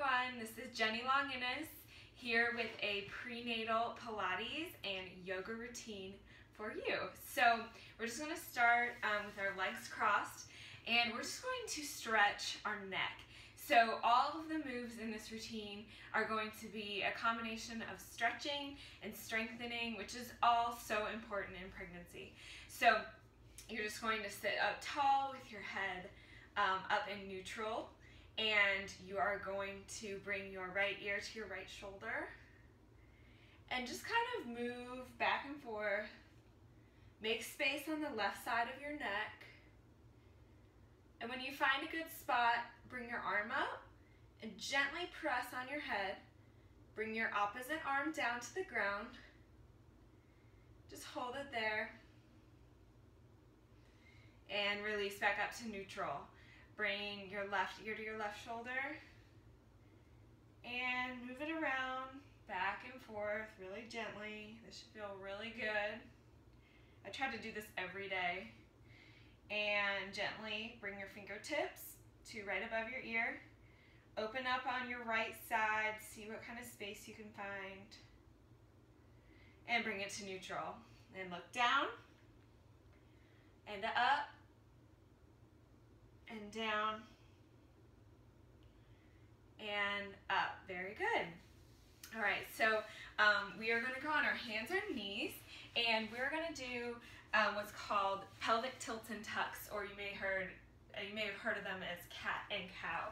everyone, this is Jenny.longinnes here with a prenatal Pilates and yoga routine for you. So we're just going to start with our legs crossed, and we're just going to stretch our neck. So all of the moves in this routine are going to be a combination of stretching and strengthening, which is all so important in pregnancy. So you're just going to sit up tall with your head up in neutral, and you are going to bring your right ear to your right shoulder and just kind of move back and forth. Make space on the left side of your neck, and when you find a good spot, bring your arm up and gently press on your head. Bring your opposite arm down to the ground. Just hold it there and release back up to neutral. Bring your left ear to your left shoulder and move it around back and forth really gently. This should feel really good. I try to do this every day. And gently bring your fingertips to right above your ear. Open up on your right side, see what kind of space you can find. And bring it to neutral. And look down and up and down and up. Very good. All right, so we are going to go on our hands and knees, and we're going to do what's called pelvic tilt and tucks, or you may have heard of them as cat and cow.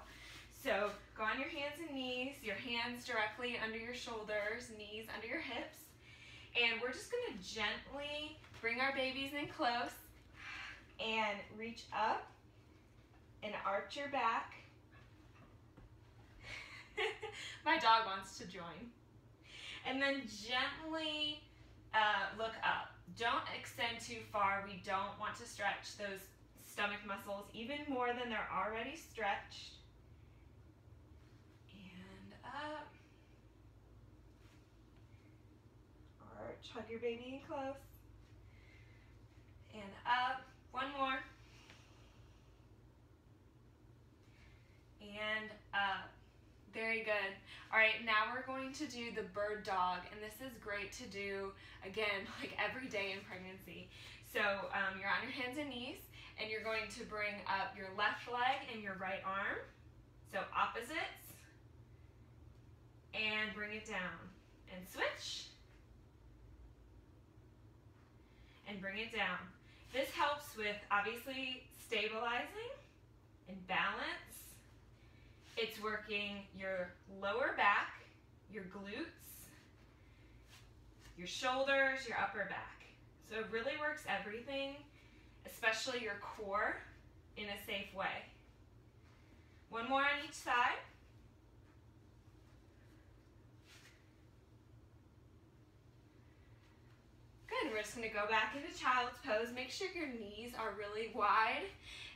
So go on your hands and knees, your hands directly under your shoulders, knees under your hips, and we're just going to gently bring our babies in close and reach up and arch your back. My dog wants to join. And then gently look up. Don't extend too far. We don't want to stretch those stomach muscles even more than they're already stretched. And up. Arch, hug your baby in close. And up. One more. And up. Very good. All right, now we're going to do the bird dog, and this is great to do, again, like every day in pregnancy. So you're on your hands and knees, and you're going to bring up your left leg and your right arm, so opposites, and bring it down, and switch, and bring it down. This helps with, obviously, stabilizing and balance. It's working your lower back, your glutes, your shoulders, your upper back. So it really works everything, especially your core, in a safe way. One more on each side. Good, we're just gonna go back into child's pose. Make sure your knees are really wide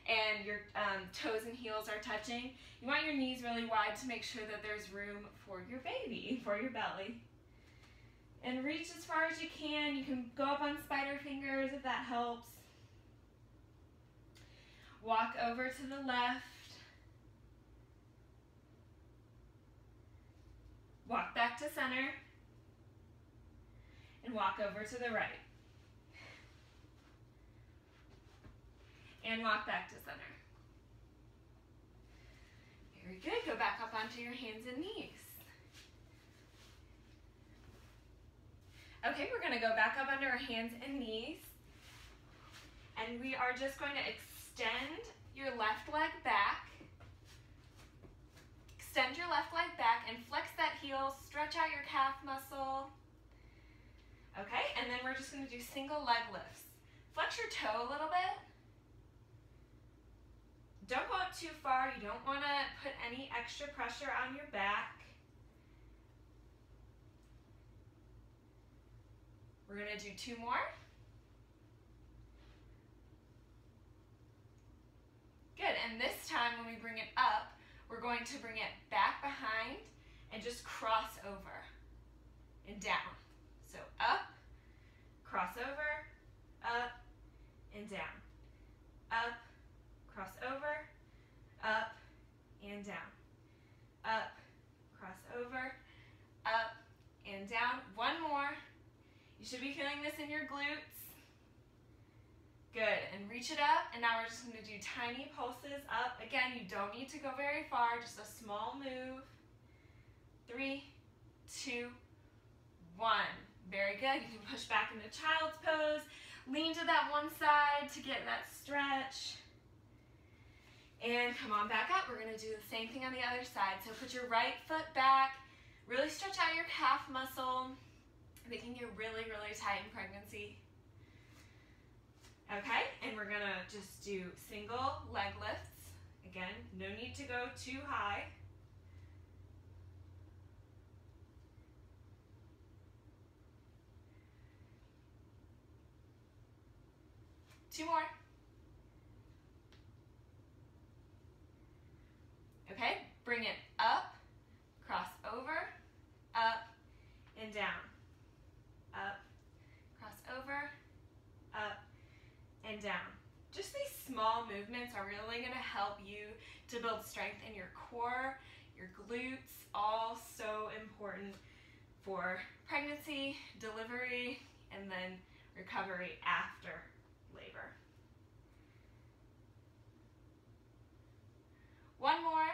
and your toes and heels are touching. You want your knees really wide to make sure that there's room for your baby, for your belly. And reach as far as you can. You can go up on spider fingers if that helps. Walk over to the left. Walk back to center. And walk over to the right. And walk back to center. Very good. Go back up onto your hands and knees. Okay, we're going to go back up under our hands and knees. And we are just going to extend your left leg back. Extend your left leg back and flex that heel. Stretch out your calf muscle. Okay, and then we're just going to do single leg lifts. Flex your toe a little bit. Don't go up too far. You don't want to put any extra pressure on your back. We're going to do two more. Good, and this time when we bring it up, we're going to bring it back behind and just cross over and down. So up, cross over, up, and down. Up, cross over, up, and down. Up, You should be feeling this in your glutes. Good, and reach it up, and now we're just gonna do tiny pulses up. Again, you don't need to go very far, just a small move. 3, 2, 1. Very good. You can push back into child's pose. Lean to that one side to get that stretch. And come on back up. We're gonna do the same thing on the other side. So put your right foot back. Really stretch out your calf muscle. They can get really, really tight in pregnancy. Okay, and we're gonna just do single leg lifts. Again, no need to go too high. Two more. Okay, bring it up, cross over, up, and down. Up, cross over, up, and down. Just these small movements are really going to help you to build strength in your core, your glutes, all so important for pregnancy, delivery, and then recovery after labor. One more.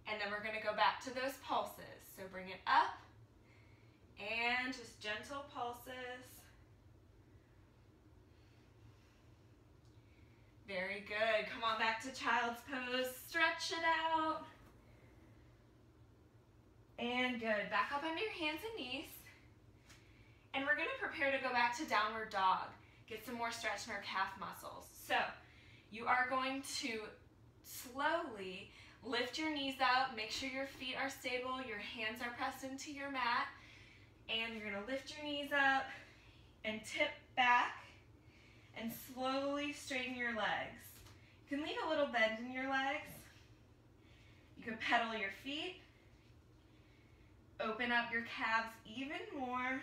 And then we're going to go back to those pulses. So bring it up and just gentle pulses. Very good. Come on back to child's pose. Stretch it out. And good. Back up under your hands and knees. And we're going to prepare to go back to downward dog. Get some more stretch in our calf muscles. So you are going to slowly lift your knees up. Make sure your feet are stable. Your hands are pressed into your mat. And you're going to lift your knees up and tip back and slowly straighten your legs. You can leave a little bend in your legs. You can pedal your feet. Open up your calves even more.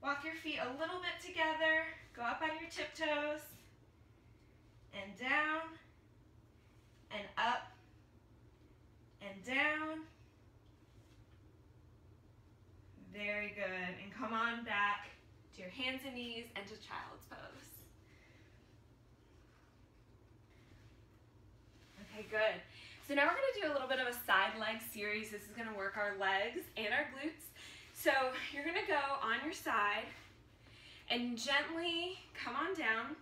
Walk your feet a little bit together. Go up on your tiptoes. And down. And up. And down. Very good. And come on back to your hands and knees and to child's pose. Okay, good. So now we're going to do a little bit of a side leg series. This is going to work our legs and our glutes. So you're going to go on your side and gently come on down.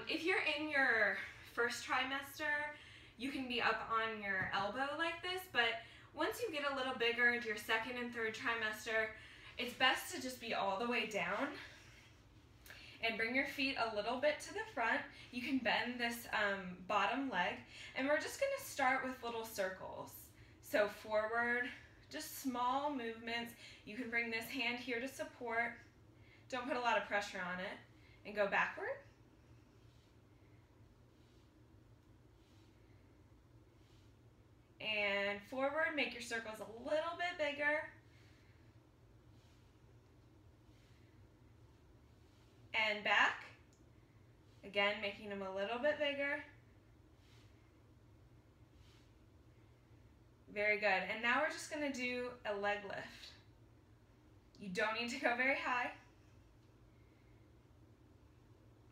If you're in your first trimester, you can be up on your elbow like this, but once you get a little bigger into your second and third trimester, it's best to just be all the way down and bring your feet a little bit to the front. You can bend this bottom leg, and we're just gonna start with little circles. So forward, just small movements. You can bring this hand here to support. Don't put a lot of pressure on it. And go backward. And forward, make your circles a little bit bigger. And back. Again, making them a little bit bigger. Very good. And now we're just going to do a leg lift. You don't need to go very high,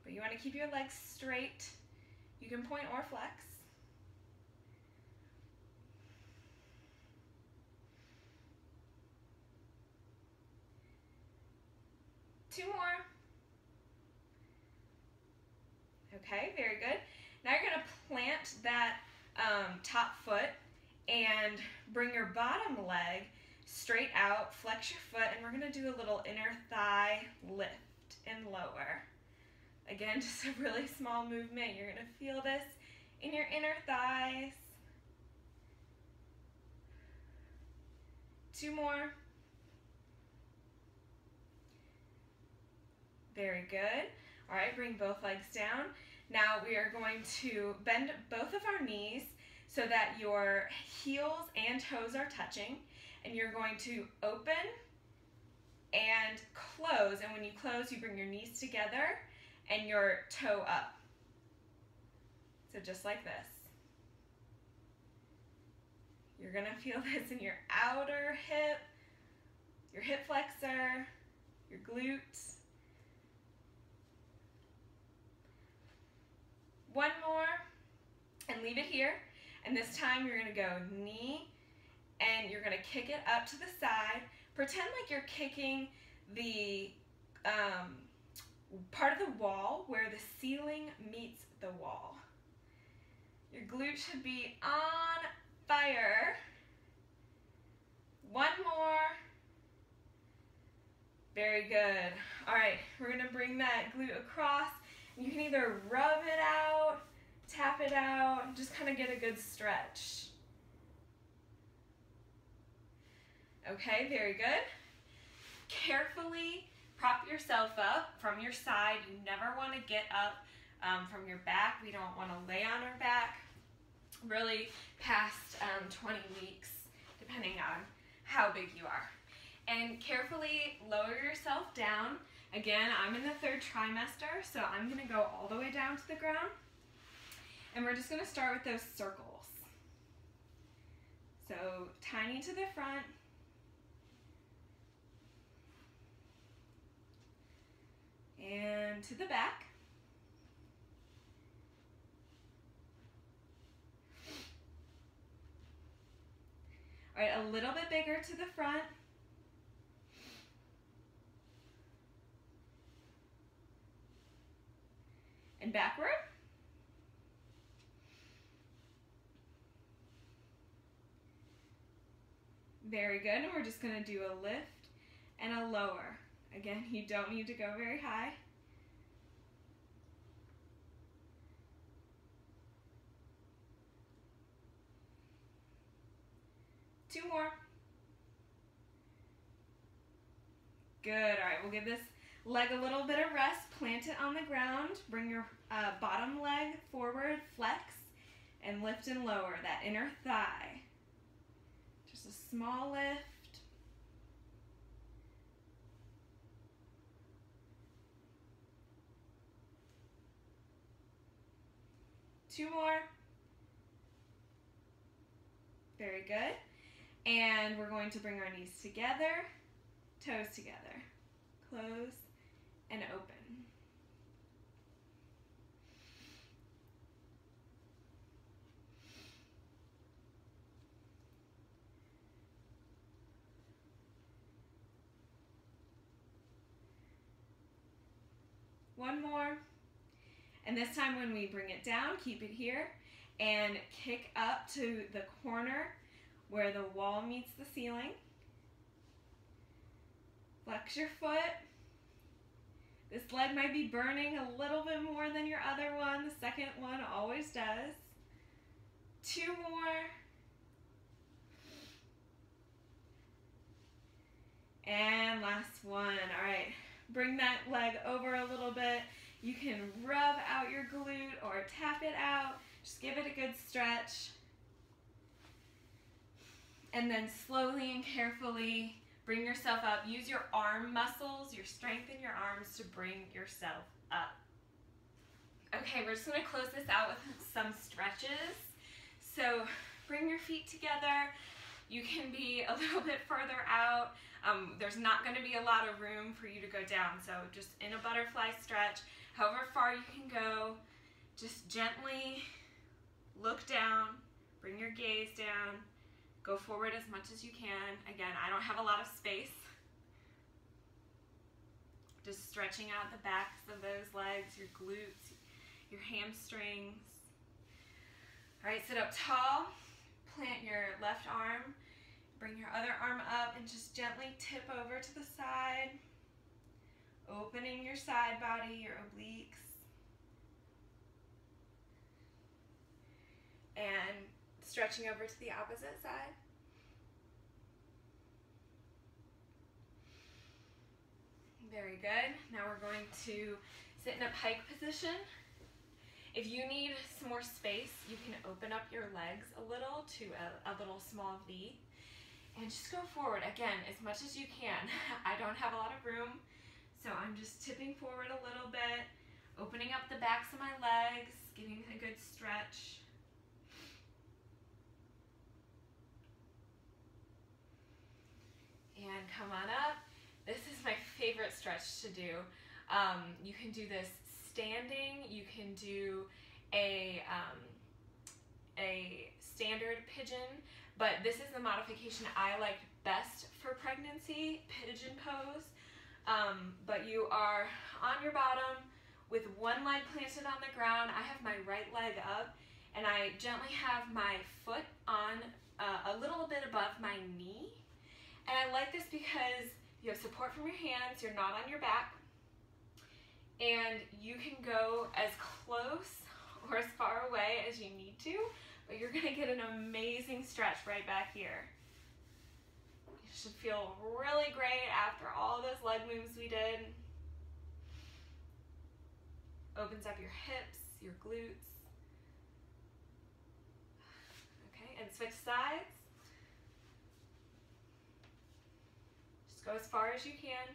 but you want to keep your legs straight. You can point or flex. Two more. Okay, very good. Now you're going to plant that top foot and bring your bottom leg straight out, flex your foot, and we're going to do a little inner thigh lift and lower. Again, just a really small movement. You're going to feel this in your inner thighs. Two more. Very good. All right, bring both legs down. Now we are going to bend both of our knees so that your heels and toes are touching, and you're going to open and close, and when you close, you bring your knees together and your toe up. So just like this. You're gonna feel this in your outer hip, your hip flexor, your glutes. One more, and leave it here. And this time you're gonna go knee, and you're gonna kick it up to the side. Pretend like you're kicking the part of the wall where the ceiling meets the wall. Your glute should be on fire. One more. Very good. All right, we're gonna bring that glute across. You can either rub it out, tap it out, just kind of get a good stretch. Okay, very good. Carefully prop yourself up from your side. You never want to get up from your back. We don't want to lay on our back really past 20 weeks, depending on how big you are. And carefully lower yourself down. Again, I'm in the 3rd trimester, so I'm going to go all the way down to the ground. And we're just going to start with those circles. So tiny to the front. And to the back. All right, a little bit bigger to the front. And backward. Very good, and we're just gonna do a lift and a lower. Again, you don't need to go very high. Two more. Good, all right, we'll give this leg a little bit of rest. Plant it on the ground. Bring your bottom leg forward, flex, and lift and lower that inner thigh. Just a small lift. Two more. Very good. And we're going to bring our knees together, toes together. Close and open. One more. And this time when we bring it down, keep it here and kick up to the corner where the wall meets the ceiling. Flex your foot. This leg might be burning a little bit more than your other one. The second one always does. Two more. And last one. All right, bring that leg over a little bit. You can rub out your glute or tap it out. Just give it a good stretch. And then slowly and carefully bring yourself up. Use your arm muscles, your strength in your arms to bring yourself up. Okay, we're just gonna close this out with some stretches. So bring your feet together. You can be a little bit further out. There's not gonna be a lot of room for you to go down. So just in a butterfly stretch, however far you can go, just gently look down, bring your gaze down. Go forward as much as you can. Again, I don't have a lot of space. Just stretching out the backs of those legs, your glutes, your hamstrings. All right, sit up tall. Plant your left arm. Bring your other arm up and just gently tip over to the side. Opening your side body, your obliques. And stretching over to the opposite side. Very good. Now we're going to sit in a pike position. If you need some more space, you can open up your legs a little to a little small V. And just go forward, again, as much as you can. I don't have a lot of room, so I'm just tipping forward a little bit, opening up the backs of my legs, getting a good stretch. And come on up. This is my favorite stretch to do. You can do this standing. You can do a standard pigeon, but this is the modification I like best for pregnancy, pigeon pose. But you are on your bottom with one leg planted on the ground. I have my right leg up, and I gently have my foot on a little bit above my knee. And I like this because you have support from your hands, you're not on your back, and you can go as close or as far away as you need to, but you're gonna get an amazing stretch right back here. You should feel really great after all those leg moves we did. Opens up your hips, your glutes. Okay, and switch sides. Just go as far as you can.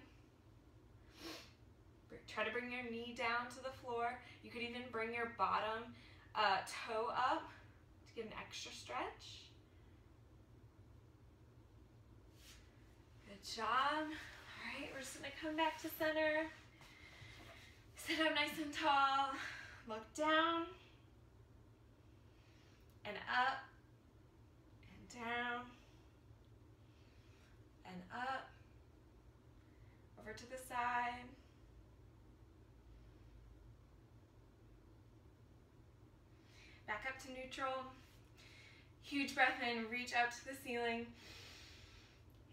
Try to bring your knee down to the floor. You could even bring your bottom toe up to get an extra stretch. Good job. All right, we're just gonna come back to center. Sit up nice and tall. Look down and up and down and up. Over to the side. Back up to neutral. Huge breath in, reach out to the ceiling.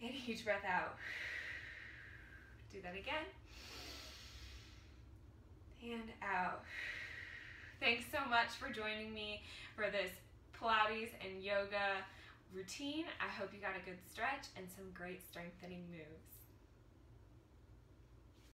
And huge breath out. Do that again. And out. Thanks so much for joining me for this Pilates and yoga routine. I hope you got a good stretch and some great strengthening moves.